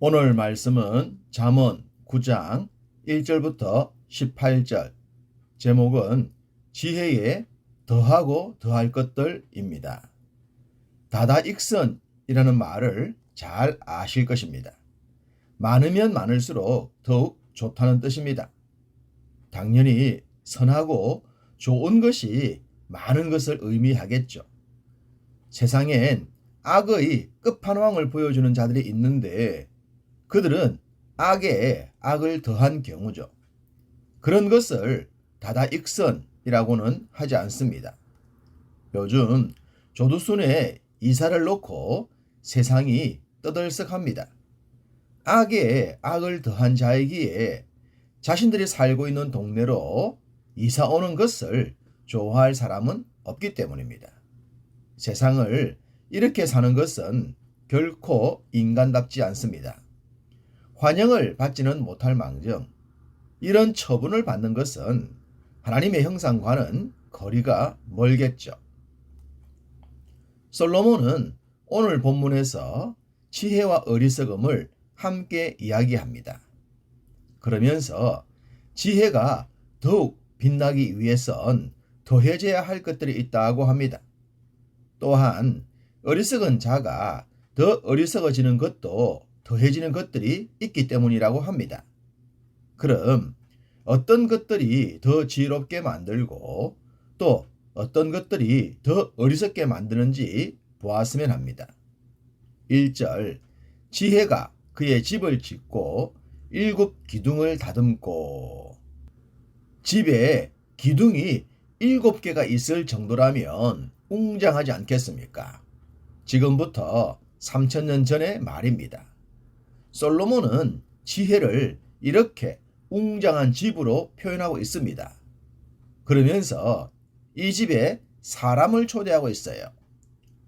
오늘 말씀은 잠언 9장 1절부터 18절, 제목은 지혜에 더하고 더할 것들입니다. 다다익선이라는 말을 잘 아실 것입니다. 많으면 많을수록 더욱 좋다는 뜻입니다. 당연히 선하고 좋은 것이 많은 것을 의미하겠죠. 세상엔 악의 끝판왕을 보여주는 자들이 있는데 그들은 악에 악을 더한 경우죠. 그런 것을 다다익선이라고는 하지 않습니다. 요즘 조두순에 이사를 놓고 세상이 떠들썩합니다. 악에 악을 더한 자이기에 자신들이 살고 있는 동네로 이사 오는 것을 좋아할 사람은 없기 때문입니다. 세상을 이렇게 사는 것은 결코 인간답지 않습니다. 환영을 받지는 못할 망정 이런 처분을 받는 것은 하나님의 형상과는 거리가 멀겠죠. 솔로몬은 오늘 본문에서 지혜와 어리석음을 함께 이야기합니다. 그러면서 지혜가 더욱 빛나기 위해선 더해져야 할 것들이 있다고 합니다. 또한 어리석은 자가 더 어리석어지는 것도 더해지는 것들이 있기 때문이라고 합니다. 그럼 어떤 것들이 더 지혜롭게 만들고 또 어떤 것들이 더 어리석게 만드는지 보았으면 합니다. 1절, 지혜가 그의 집을 짓고 7 기둥을 다듬고. 집에 기둥이 7개가 있을 정도라면 웅장하지 않겠습니까? 지금부터 3000년 전의 말입니다. 솔로몬은 지혜를 이렇게 웅장한 집으로 표현하고 있습니다. 그러면서 이 집에 사람을 초대하고 있어요.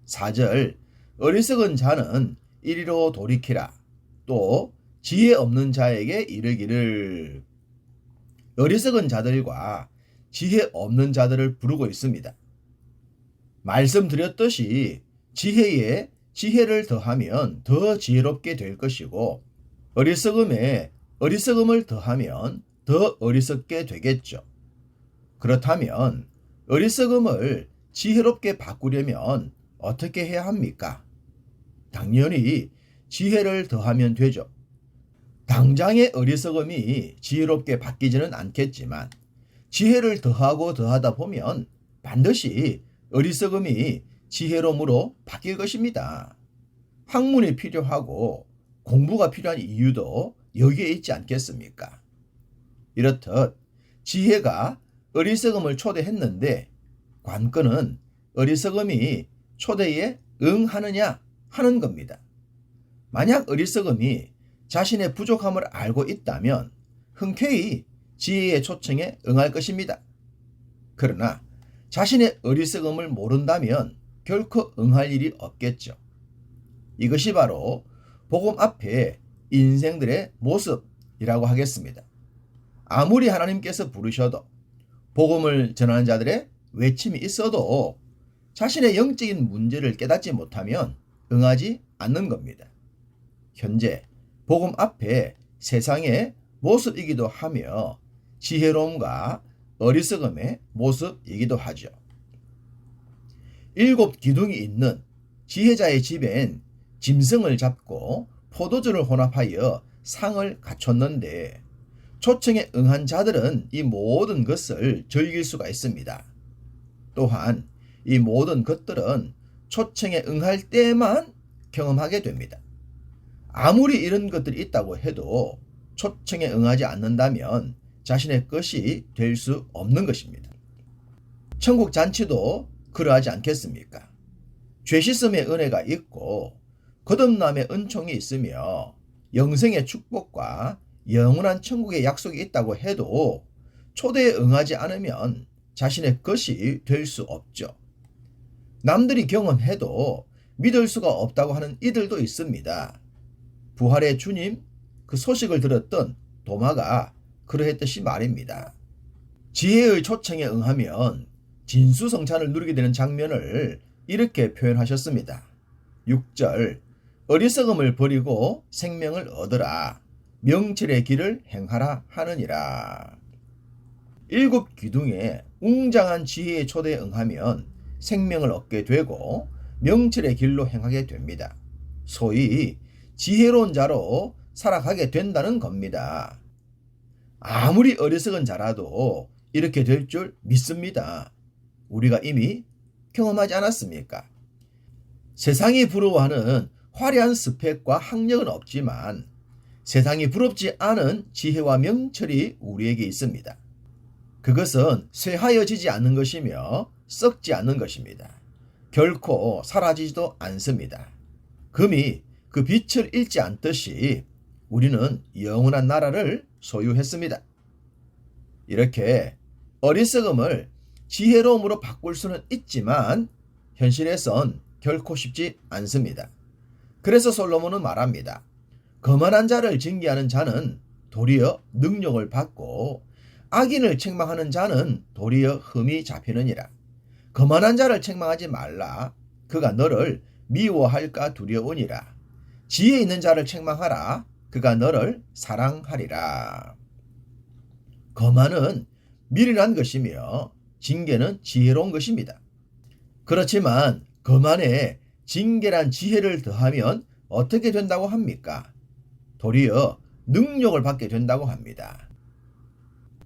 4절, 어리석은 자는 이리로 돌이키라. 또 지혜 없는 자에게 이르기를. 어리석은 자들과 지혜 없는 자들을 부르고 있습니다. 말씀드렸듯이 지혜에 지혜를 더하면 더 지혜롭게 될 것이고 어리석음에 어리석음을 더하면 더 어리석게 되겠죠. 그렇다면 어리석음을 지혜롭게 바꾸려면 어떻게 해야 합니까? 당연히 지혜를 더하면 되죠. 당장의 어리석음이 지혜롭게 바뀌지는 않겠지만 지혜를 더하고 더하다 보면 반드시 어리석음이 지혜로움으로 바뀔 것입니다. 학문이 필요하고 공부가 필요한 이유도 여기에 있지 않겠습니까? 이렇듯 지혜가 어리석음을 초대했는데 관건은 어리석음이 초대에 응하느냐 하는 겁니다. 만약 어리석음이 자신의 부족함을 알고 있다면 흔쾌히 지혜의 초청에 응할 것입니다. 그러나 자신의 어리석음을 모른다면 결코 응할 일이 없겠죠. 이것이 바로 복음 앞에 인생들의 모습이라고 하겠습니다. 아무리 하나님께서 부르셔도 복음을 전하는 자들의 외침이 있어도 자신의 영적인 문제를 깨닫지 못하면 응하지 않는 겁니다. 현재 복음 앞에 세상의 모습이기도 하며 지혜로움과 어리석음의 모습이기도 하죠. 7 기둥이 있는 지혜자의 집엔 짐승을 잡고 포도주를 혼합하여 상을 갖췄는데 초청에 응한 자들은 이 모든 것을 즐길 수가 있습니다. 또한 이 모든 것들은 초청에 응할 때만 경험하게 됩니다. 아무리 이런 것들이 있다고 해도 초청에 응하지 않는다면 자신의 것이 될 수 없는 것입니다. 천국 잔치도 그러하지 않겠습니까? 죄 씻음의 은혜가 있고 거듭남의 은총이 있으며 영생의 축복과 영원한 천국의 약속이 있다고 해도 초대에 응하지 않으면 자신의 것이 될 수 없죠. 남들이 경험해도 믿을 수가 없다고 하는 이들도 있습니다. 부활의 주님 그 소식을 들었던 도마가 그러했듯이 말입니다. 지혜의 초청에 응하면 진수성찬을 누리게 되는 장면을 이렇게 표현하셨습니다. 6절, 어리석음을 버리고 생명을 얻으라. 명철의 길을 행하라 하느니라. 7 기둥에 웅장한 지혜의 초대에 응하면 생명을 얻게 되고 명철의 길로 행하게 됩니다. 소위 지혜로운 자로 살아가게 된다는 겁니다. 아무리 어리석은 자라도 이렇게 될 줄 믿습니다. 우리가 이미 경험하지 않았습니까? 세상이 부러워하는 화려한 스펙과 학력은 없지만 세상이 부럽지 않은 지혜와 명철이 우리에게 있습니다. 그것은 쇠하여지지 않는 것이며 썩지 않는 것입니다. 결코 사라지지도 않습니다. 금이 그 빛을 잃지 않듯이 우리는 영원한 나라를 소유했습니다. 이렇게 어리석음을 지혜로움으로 바꿀 수는 있지만 현실에선 결코 쉽지 않습니다. 그래서 솔로몬은 말합니다. 거만한 자를 징계하는 자는 도리어 능력을 받고 악인을 책망하는 자는 도리어 흠이 잡히느니라. 거만한 자를 책망하지 말라. 그가 너를 미워할까 두려우니라. 지혜 있는 자를 책망하라. 그가 너를 사랑하리라. 거만은 미련한 것이며 징계는 지혜로운 것입니다. 그렇지만 거만에 징계란 지혜를 더하면 어떻게 된다고 합니까? 도리어 능력을 받게 된다고 합니다.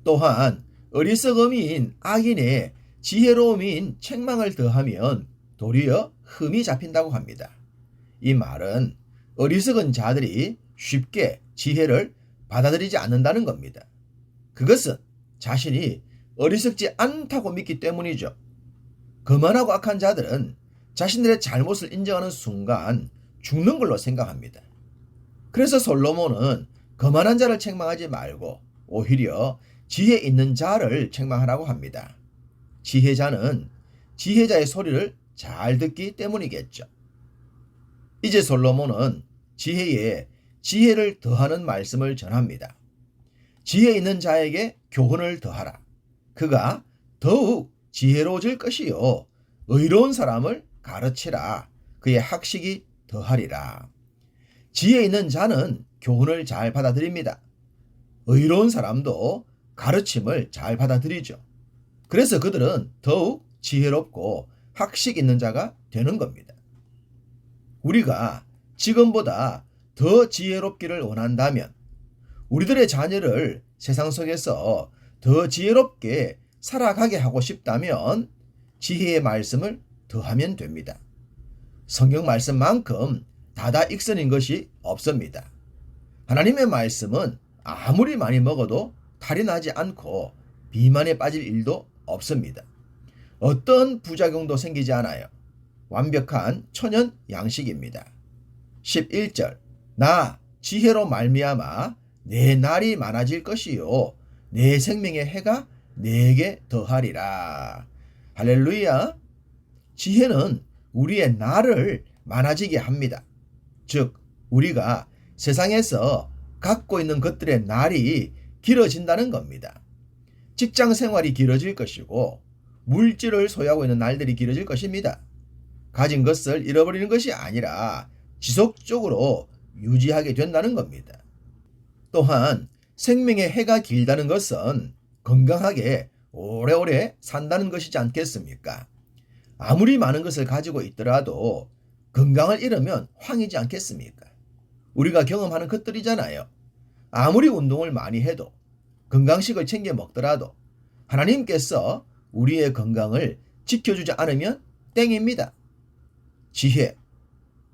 또한 어리석음인 악인의 지혜로움인 책망을 더하면 도리어 흠이 잡힌다고 합니다. 이 말은 어리석은 자들이 쉽게 지혜를 받아들이지 않는다는 겁니다. 그것은 자신이 어리석지 않다고 믿기 때문이죠. 거만하고 악한 자들은 자신들의 잘못을 인정하는 순간 죽는 걸로 생각합니다. 그래서 솔로몬은 거만한 자를 책망하지 말고 오히려 지혜 있는 자를 책망하라고 합니다. 지혜자는 지혜자의 소리를 잘 듣기 때문이겠죠. 이제 솔로몬은 지혜에 지혜를 더하는 말씀을 전합니다. 지혜 있는 자에게 교훈을 더하라. 그가 더욱 지혜로워질 것이요 의로운 사람을 가르치라. 그의 학식이 더하리라. 지혜 있는 자는 교훈을 잘 받아들입니다. 의로운 사람도 가르침을 잘 받아들이죠. 그래서 그들은 더욱 지혜롭고 학식 있는 자가 되는 겁니다. 우리가 지금보다 더 지혜롭기를 원한다면 우리들의 자녀를 세상 속에서 더 지혜롭게 살아가게 하고 싶다면 지혜의 말씀을 더하면 됩니다. 성경 말씀만큼 다다익선인 것이 없습니다. 하나님의 말씀은 아무리 많이 먹어도 탈이 나지 않고 비만에 빠질 일도 없습니다. 어떤 부작용도 생기지 않아요. 완벽한 천연 양식입니다. 11절 나 지혜로 말미암아 내 날이 많아질 것이요 내 생명의 해가 내게 더하리라. 할렐루야. 지혜는 우리의 날을 많아지게 합니다. 즉 우리가 세상에서 갖고 있는 것들의 날이 길어진다는 겁니다. 직장 생활이 길어질 것이고 물질을 소유하고 있는 날들이 길어질 것입니다. 가진 것을 잃어버리는 것이 아니라 지속적으로 유지하게 된다는 겁니다. 또한 생명의 해가 길다는 것은 건강하게 오래오래 산다는 것이지 않겠습니까? 아무리 많은 것을 가지고 있더라도 건강을 잃으면 황이지 않겠습니까? 우리가 경험하는 것들이잖아요. 아무리 운동을 많이 해도 건강식을 챙겨 먹더라도 하나님께서 우리의 건강을 지켜주지 않으면 땡입니다. 지혜,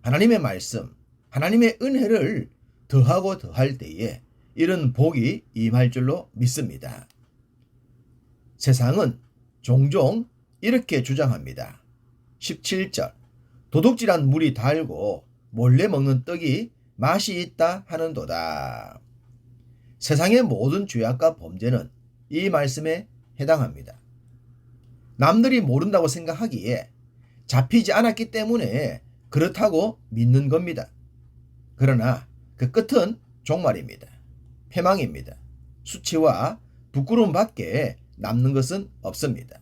하나님의 말씀, 하나님의 은혜를 더하고 더할 때에 이런 복이 임할 줄로 믿습니다. 세상은 종종 이렇게 주장합니다. 17절 도둑질한 물이 달고 몰래 먹는 떡이 맛이 있다 하는도다. 세상의 모든 죄악과 범죄는 이 말씀에 해당합니다. 남들이 모른다고 생각하기에 잡히지 않았기 때문에 그렇다고 믿는 겁니다. 그러나 그 끝은 종말입니다. 패망입니다. 수치와 부끄러움밖에 남는 것은 없습니다.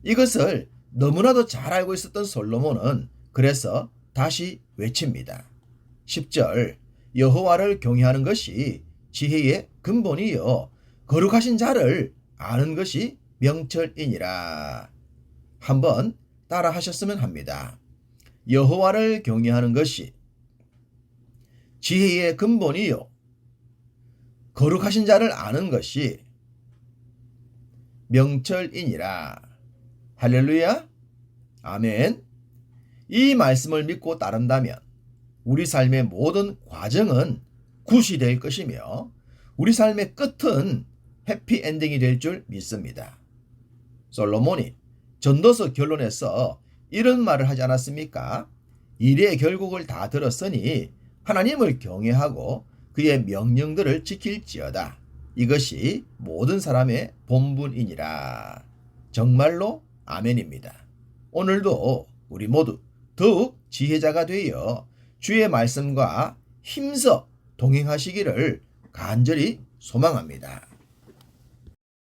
이것을 너무나도 잘 알고 있었던 솔로몬은 그래서 다시 외칩니다. 10절 여호와를 경외하는 것이 지혜의 근본이요 거룩하신 자를 아는 것이 명철이니라. 한번 따라 하셨으면 합니다. 여호와를 경외하는 것이 지혜의 근본이요 거룩하신 자를 아는 것이 명철이니라. 할렐루야. 아멘. 이 말씀을 믿고 따른다면 우리 삶의 모든 과정은 굿이 될 것이며 우리 삶의 끝은 해피엔딩이 될 줄 믿습니다. 솔로몬이 전도서 결론에서 이런 말을 하지 않았습니까? 일의 결국을 다 들었으니 하나님을 경외하고 그의 명령들을 지킬지어다. 이것이 모든 사람의 본분이니라. 정말로 아멘입니다. 오늘도 우리 모두 더욱 지혜자가 되어 주의 말씀과 힘써 동행하시기를 간절히 소망합니다.